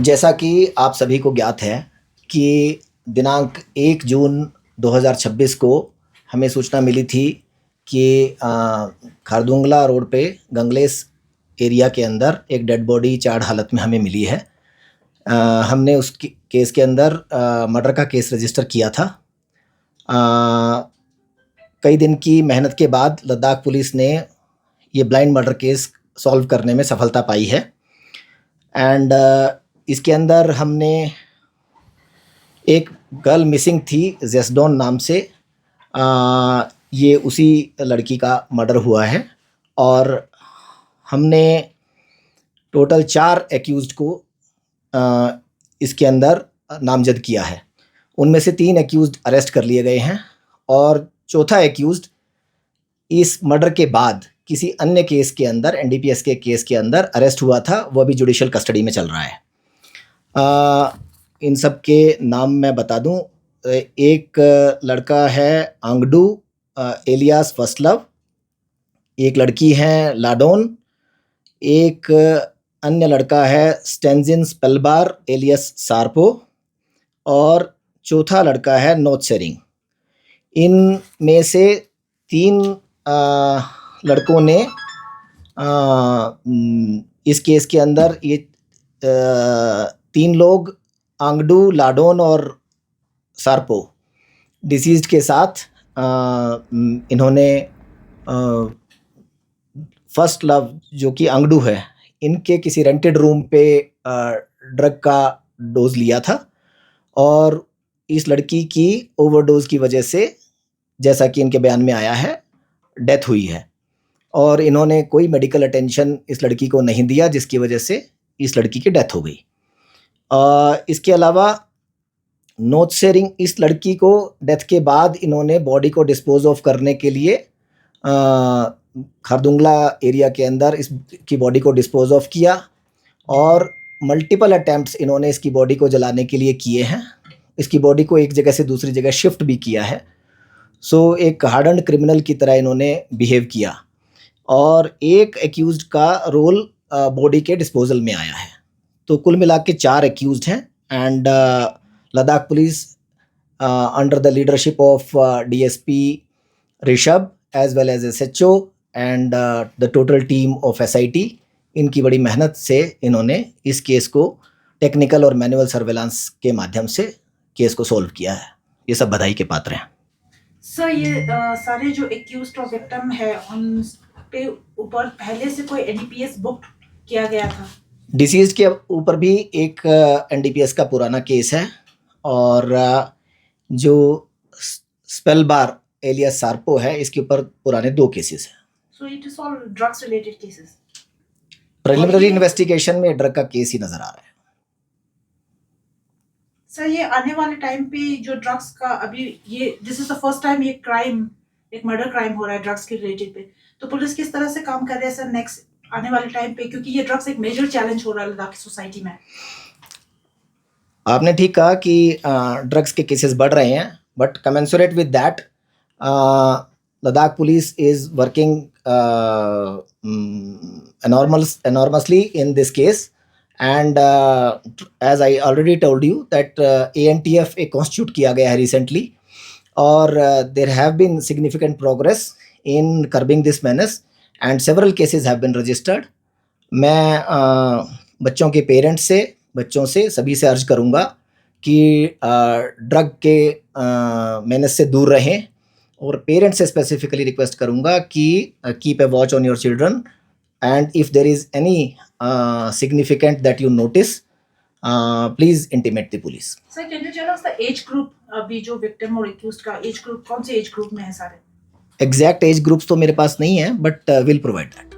जैसा कि आप सभी को ज्ञात है कि दिनांक 1 जून 2026 को हमें सूचना मिली थी कि खारदुंगला रोड पे गंगलेस एरिया के अंदर एक डेड बॉडी चार्ड हालत में हमें मिली है। हमने उस केस के अंदर मर्डर का केस रजिस्टर किया था। कई दिन की मेहनत के बाद लद्दाख पुलिस ने ये ब्लाइंड मर्डर केस सॉल्व करने में सफलता पाई है। एंड इसके अंदर हमने एक गर्ल मिसिंग थी जेसडॉन नाम से, ये उसी लड़की का मर्डर हुआ है और हमने टोटल 4 एक्यूज़्ड को इसके अंदर नामजद किया है। उनमें से 3 एक्यूज़्ड अरेस्ट कर लिए गए हैं और चौथा एक्यूज़्ड इस मर्डर के बाद किसी अन्य केस के अंदर, एनडीपीएस के केस के अंदर अरेस्ट हुआ था, वो भी जुडिशियल कस्टडी में चल रहा है। इन सब के नाम मैं बता दूं। एक लड़का है आंगडू एलियास फर्स्ट लव, एक लड़की है लाडोन, एक अन्य लड़का है स्टेंजिन स्पेलबार एलियस सार्पो और चौथा लड़का है नोटसेरिंग। इनमें से 3 लड़कों ने इस केस के अंदर ये 3 लोग आंगडू, लाडोन और सार्पो डिसीज्ड के साथ इन्होंने फर्स्ट लव जो कि आंगडू है, इनके किसी रेंटेड रूम पे ड्रग का डोज लिया था और इस लड़की की ओवरडोज की वजह से, जैसा कि इनके बयान में आया है, डेथ हुई है और इन्होंने कोई मेडिकल अटेंशन इस लड़की को नहीं दिया, जिसकी वजह से इस लड़की की डेथ हो गई। इसके अलावा नोटसेरिंग, इस लड़की को डेथ के बाद इन्होंने बॉडी को डिस्पोज ऑफ करने के लिए खारदुंगला एरिया के अंदर इसकी बॉडी को डिस्पोज ऑफ किया और मल्टीपल अटैम्प्ट्स इन्होंने इसकी बॉडी को जलाने के लिए किए हैं। इसकी बॉडी को एक जगह से दूसरी जगह शिफ्ट भी किया है। सो एक हार्डन्ड क्रिमिनल की तरह इन्होंने बिहेव किया और एक एक्यूज्ड का रोल बॉडी के डिस्पोजल में आया है। तो कुल मिला के 4 एक्यूज्ड हैं and Ladakh police under the leadership of DSP Rishabh as well as SHO and the total team of SIT, इनकी बड़ी मेहनत से इन्होंने इस केस को टेक्निकल और मैनुअल सर्वेलांस के माध्यम से केस को सॉल्व किया है। ये सब बधाई के पात्र हैं। सर, ये सारे जो एक्यूज्ड और विक्टिम है उन पे ऊपर पहले से कोई एनडीपीएस बुक किया गया था? डिसीज के ऊपर भी एक एनडीपीएस का पुराना केस है और जो स्पेलबार एलियस सार्पो है, इसके ऊपर पुराने 2 केसेस हैं। So it is all drugs related cases? Preliminary investigation में ड्रग का केस ही नजर आ रहा है। सर, ये आने वाले टाइम पे जो ड्रग्स का अभी ये this is the first time ये क्राइम, एक मर्डर क्राइम हो रहा है ड्रग्स के रिलेटेड पे, तो पुलिस किस तरह से काम कर रहे हैं सर नेक्स्ट आने वाले टाइम पे, क्योंकि ये ड्रग्स एक मेजर चैलेंज हो रहा है लद्दाख की सोसाइटी में? आपने ठीक कहा कि ड्रग्स के केसेस बढ़ रहे हैं, but commensurate with that Ladakh police is working enormously in this case and as I already told you that ANTF एक constitute किया गया है recently और there have been significant progress in curbing this menace and several cases have been registered. मैं बच्चों के parents से, बच्चों से, सभी से अर्ज करूँगा कि ड्रग के मेनेस से दूर रहें और पेरेंट्स से स्पेसिफिकली रिक्वेस्ट करूँगा कि keep a watch on your children and if there is any significant that you notice, please intimate the police. Sir, can you tell us the age group? अभी जो victim और accused का age group कौन से age group में है सारे? Exact age groups तो मेरे पास नहीं है, but we'll provide that.